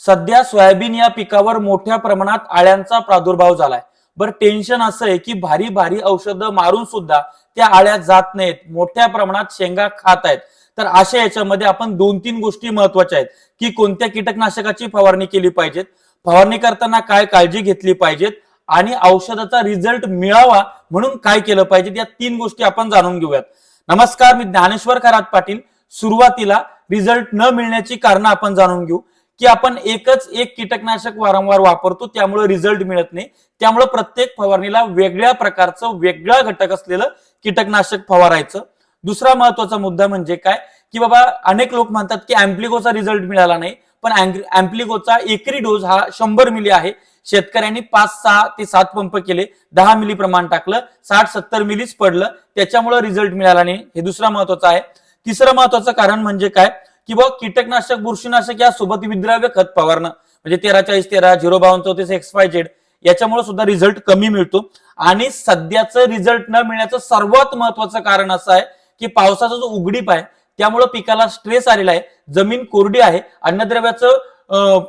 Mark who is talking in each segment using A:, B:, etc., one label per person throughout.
A: सध्या सोयाबीन या पिकावर मोठ्या प्रमाणात आळ्यांचा प्रादुर्भाव झालाय. बरं, टेन्शन असं आहे की भारी भारी औषधं मारून सुद्धा त्या आळ्या जात नाहीत, मोठ्या प्रमाणात शेंगा खात आहेत. तर अशा याच्यामध्ये आपण 2-3 गोष्टी महत्वाच्या आहेत की कोणत्या कीटकनाशकाची फवारणी केली पाहिजेत, फवारणी करताना काय काळजी घेतली पाहिजेत आणि औषधाचा रिझल्ट मिळावा म्हणून काय केलं पाहिजे, या 3 गोष्टी आपण जाणून घेऊयात. नमस्कार, मी ज्ञानेश्वर खरात पाटील. सुरुवातीला रिझल्ट न मिळण्याची कारण आपण जाणून घेऊ की आपण एकच एक कीटकनाशक वारंवार वापरतो, त्यामुळे रिझल्ट मिळत नाही. त्यामुळे प्रत्येक फवारणीला वेगळ्या प्रकारचं वेगळा घटक असलेलं कीटकनाशक फवारायचं. दुसरा महत्वाचा मुद्दा म्हणजे काय की बाबा अनेक लोक म्हणतात की अँप्लिकोचा रिझल्ट मिळाला नाही, पण अँप्लिकोचा एकरी डोस हा 100 मिली आहे. शेतकऱ्यांनी 5-6 ते 7 पंप केले, 10 मिली प्रमाण टाकलं, 60-70 मिलीच पडलं, त्याच्यामुळे रिझल्ट मिळाला नाही. हे दुसरा महत्वाचं आहे. तिसरं महत्वाचं कारण म्हणजे काय की बघ, कीटकनाशक बुरशीनाशक यासोबत विद्राव्य खत फवारणं म्हणजे 13-40-13, 052-34, XYZ याच्यामुळे सुद्धा रिझल्ट कमी मिळतो. आणि सध्याचं रिझल्ट न मिळण्याचं सर्वात महत्वाचं कारण असं आहे की पावसाचा जो उघडीप आहे त्यामुळे पिकाला स्ट्रेस आलेला आहे, जमीन कोरडी आहे, अन्नद्रव्याचं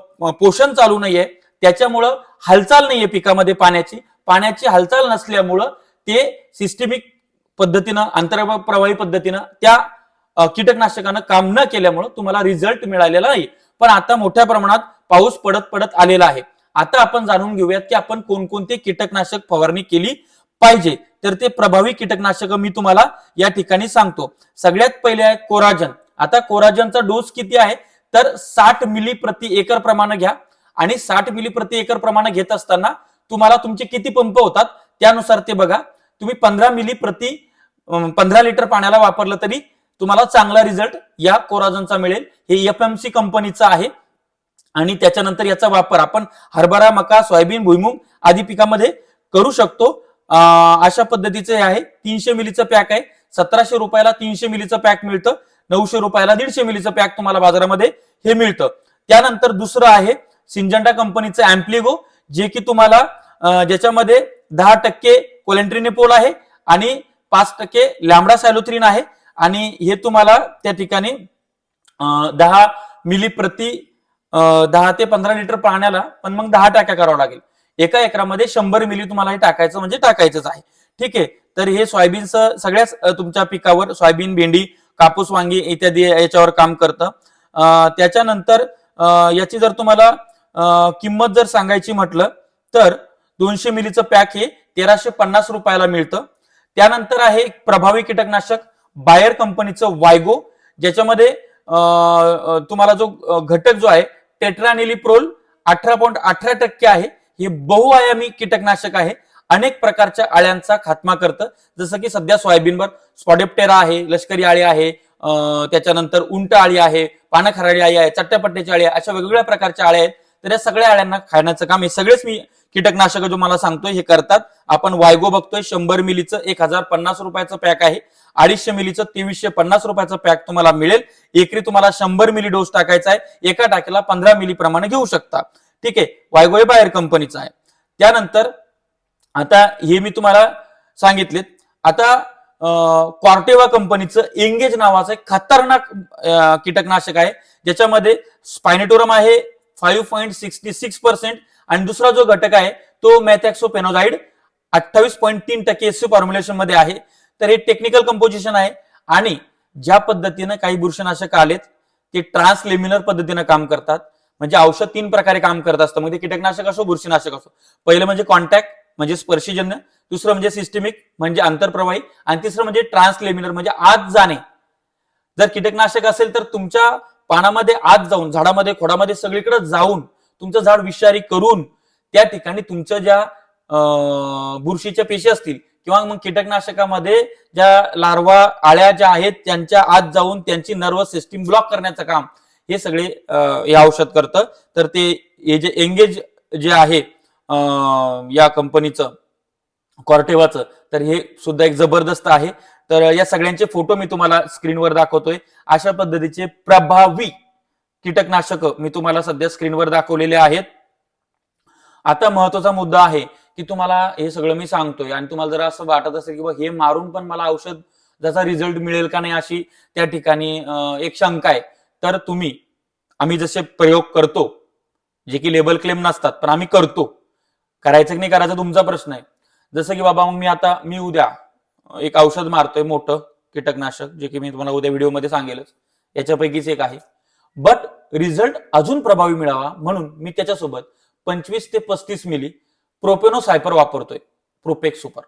A: पोषण चालू नाहीये, त्याच्यामुळं हालचाल नाहीये पिकामध्ये, पाण्याची हालचाल नसल्यामुळं ते सिस्टेमिक पद्धतीनं आंतरप्रवाही पद्धतीनं त्या कीटकनाशकानं काम न केल्यामुळे तुम्हाला रिझल्ट मिळालेला नाही. पण आता मोठ्या प्रमाणात पाऊस पडत आलेला आहे. आता आपण जाणून घेऊयात की आपण कोणकोणते कीटकनाशक फवारणी केली पाहिजे. तर ते प्रभावी कीटकनाशक मी तुम्हाला या ठिकाणी सांगतो. सगळ्यात पहिले आहे कोराजन. आता कोराजनचा डोस किती आहे तर 60 मिली प्रति एकर प्रमाणे घ्या. आणि 60 मिली प्रति एकर प्रमाणे घेत असताना तुम्हाला तुमचे किती पंप होतात त्यानुसार ते बघा. तुम्ही 15 मिली प्रति 15 लिटर पाण्याला वापरलं तरी तुम्हाला चांगला रिझल्ट या कोराजनचा मिळेल. हे FMC कंपनीचं आहे. आणि त्याच्यानंतर याचा वापर आपण हरभरा, मका, सोयाबीन, भुईमुग आदी पिकामध्ये करू शकतो. अशा पद्धतीचे आहे. 300 मिलीचं पॅक आहे. 1700 रुपयाला 300 मिलीचं पॅक मिळतं. 900 रुपयाला 150 मिलीचं पॅक तुम्हाला बाजारामध्ये हे मिळतं. त्यानंतर दुसरं आहे सिंजंटा कंपनीचं अँप्लिगो, जे की तुम्हाला ज्याच्यामध्ये 10% कोलेंट्रिनेपोल आहे आणि 5% लॅम्बडा सायलोथ्रिन आहे. आणि हे तुम्हाला त्या ठिकाणी 10 मिली प्रति 10 ते 15 लिटर पाण्याला, पण मग 10 टाक्या करावं लागेल. एका एकरामध्ये 100 मिली तुम्हाला हे टाकायचं म्हणजे टाकायचंच आहे. ठीक आहे. तर हे सोयाबीनचं सगळ्याच तुमच्या पिकावर, सोयाबीन, भेंडी, कापूस, वांगी इत्यादी याच्यावर काम करतं. त्याच्यानंतर याची जर तुम्हाला किंमत जर सांगायची म्हटलं तर 200 मिलीचं पॅक हे 1350 रुपयाला मिळतं. त्यानंतर आहे प्रभावी कीटकनाशक बायर कंपनीचं वायगो, ज्याच्यामध्ये तुम्हाला जो घटक जो आहे टेट्रानिलिप्रोल 18.18% आहे. हे बहुआयामी कीटकनाशक आहे. अनेक प्रकारच्या आळ्यांचा खात्मा करतं. जसं की सध्या सोयाबीनवर स्पॉडेप्टेरा आहे, लष्करी आळी आहे, त्याच्यानंतर उंट आळी आहे, पानखराळी आळी आहे, चट्ट्यापट्ट्याची आळी आहे, अशा वेगवेगळ्या प्रकारच्या आळ्या आहेत. तर या सगळ्या आळ्यांना खाण्याचं काम हे सगळेच मी कीटकनाशक जो मला सांगतोय हे करतात. आपण वायगो बघतोय. 100 मिलीचं 1050 रुपयाचं पॅक आहे. 250 मिलीचं 2350 रुपयाचं पॅक तुम्हाला मिळेल. एकरी तुम्हाला 100 मिली डोस टाकायचा आहे. एका टाकीला 15 मिली प्रमाणे घेऊ शकता. ठीक आहे. वायगो हे बायर कंपनीचं आहे. त्यानंतर आता हे मी तुम्हाला सांगितलेत. आता कॉर्टेवा कंपनीचं एंगेज नावाचं एक खतरनाक कीटकनाशक आहे, ज्याच्यामध्ये स्पायनेटोरम आहे 5.66% आणि दुसरा जो घटक आहे तो मॅथॅक्सोपेनोझाइड 28.3% एससी फॉर्म्युलेशन मध्ये आहे. तर हे टेक्निकल कंपोजिशन आहे. आणि ज्या पद्धतीनं काही बुरशीनाशक आलेत ते ट्रान्सलेमिनर पद्धतीनं काम करतात. म्हणजे औषध 3 प्रकारे काम करत असतं. मग ते कीटकनाशक असो, बुरशीनाशक असो. पहिलं म्हणजे कॉन्टॅक्ट म्हणजे स्पर्शीजन्य, दुसरं म्हणजे सिस्टेमिक म्हणजे आंतरप्रवाही, आणि तिसरं म्हणजे ट्रान्सलेमिनर म्हणजे आत जाणे. जर कीटकनाशक असेल तर तुमच्या पानामध्ये आत जाऊन, झाडामध्ये, खोडामध्ये सगळीकडे जाऊन तुमचं झाड विषारी करून त्या ठिकाणी तुमच्या ज्या बुरशीच्या पेशी असतील किंवा मग कीटकनाशकामध्ये ज्या लार्वा आळ्या ज्या आहेत त्यांच्या आत जाऊन त्यांची नर्वस सिस्टीम ब्लॉक करण्याचं काम हे सगळे हे औषध करतं. तर ते हे जे एंगेज जे आहे या कंपनीचं कॉर्टेवाचं, तर हे सुद्धा एक जबरदस्त आहे. तर या सगळ्यांचे फोटो मी तुम्हाला स्क्रीनवर दाखवतोय. अशा पद्धतीचे प्रभावी कीटकनाशक मी तुम्हाला सध्या स्क्रीनवर दाखवलेले आहेत. आता महत्वाचा मुद्दा आहे की तुम्हाला हे सगळं मी सांगतोय आणि तुम्हाला जर असं वाटत असेल की हे मारून पण मला औषध ज्याचा रिझल्ट मिळेल का नाही अशी त्या ठिकाणी एक शंका आहे, तर आम्ही जसे प्रयोग करतो जे की लेबल क्लेम नसतात, पण आम्ही करतो. करायचं की नाही करायचं तुमचा प्रश्न आहे. जसं की बाबा मग मी उद्या एक औषध मारतोय मोठं कीटकनाशक, जे की मी तुम्हाला उद्या व्हिडिओमध्ये सांगेलच, याच्यापैकीच एक आहे. बट रिझल्ट अजून प्रभावी मिळावा म्हणून मी त्याच्यासोबत 25 ते 35 मिली प्रोपेनोसायपर वापरतोय, प्रोपेक्स सुपर.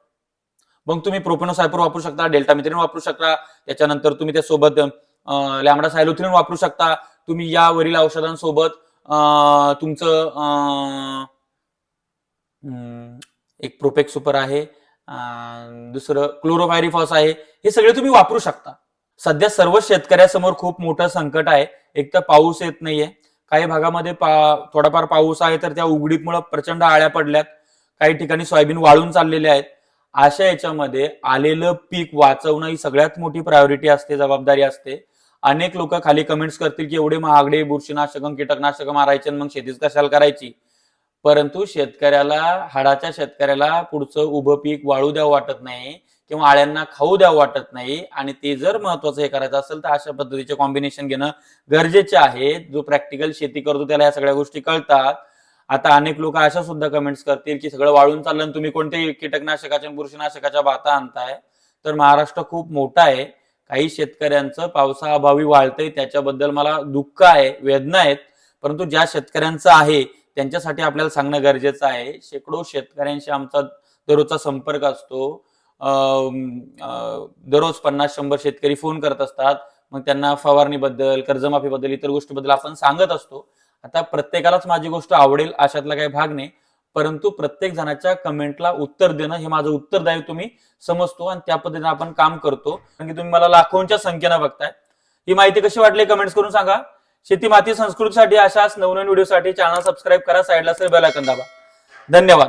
A: मग तुम्ही प्रोपेनोसायपर वापरू शकता, डेल्टामिथ्रिन वापरू शकता, त्याच्यानंतर तुम्ही त्यासोबत लॅम्बडा सायलोथ्रिन वापरू शकता. तुम्ही यावरील औषधांसोबत तुमचं एक प्रोपेक्स सुपर आहे, दुसरं क्लोरोपायरिफॉस आहे, हे सगळे तुम्ही वापरू शकता. सध्या सर्व शेतकऱ्यासमोर खूप मोठं संकट आहे. एक तर पाऊस येत नाहीये, काही भागामध्ये थोडाफार पाऊस आहे तर त्या उघडीपमुळे प्रचंड आळ्या पडल्यात, काही ठिकाणी सोयाबीन वाळून चाललेले आहेत. अशा याच्यामध्ये आलेलं पीक वाचवणं ही सगळ्यात मोठी प्रायोरिटी असते, जबाबदारी असते. अनेक लोक खाली कमेंट्स करतील की एवढे महागडे बुरशीनाशक कीटकनाशक मारायचे मग शेतीच कशाला करायची. परंतु हाडाच्या शेतकऱ्याला पुढचं उभं पीक वाळू द्यावं वाटत नाही किंवा आळ्यांना खाऊ द्यावं वाटत नाही, आणि ते जर महत्वाचं हे करायचं असेल तर अशा पद्धतीचे कॉम्बिनेशन घेणं गरजेचे आहे. जो प्रॅक्टिकल शेती करतो त्याला या सगळ्या गोष्टी कळतात. आता अनेक लोक अशा सुद्धा कमेंट्स करतील की सगळं वाळून चाललं आणि तुम्ही कोणते कीटकनाशकाच्या बुरशीनाशकाच्या बाता आणताय. तर महाराष्ट्र खूप मोठा आहे, काही शेतकऱ्यांचं पावसाअभावी वाळतंय, त्याच्याबद्दल मला दुःख आहे, वेदना आहेत. परंतु ज्या शेतकऱ्यांचं आहे त्यांच्यासाठी आपल्याला सांगणं गरजेचं आहे. शेकडो शेतकऱ्यांशी आमचा दररोजचा संपर्क असतो. दररोज 50-100 शेतकरी फोन करत असतात. मग त्यांना फवारणीबद्दल, कर्जमाफीबद्दल, इतर गोष्टीबद्दल आपण सांगत असतो. आता प्रत्येकालाच माझी गोष्ट आवडेल अशातला काही भाग नाही, परंतु प्रत्येक जणाच्या कमेंटला उत्तर देणं हे माझं उत्तरदायित्व मी समजतो आणि त्या पद्धतीने आपण काम करतो. कारण की तुम्ही मला लाखोंच्या संख्येनं बघताय. ही माहिती कशी वाटली कमेंट्स करून सांगा. शेती माती संस्कृतीसाठी अशाच नवनवीन व्हिडिओसाठी चॅनल सबस्क्राईब करा, साईडला बेल आयकॉन दाबा. धन्यवाद.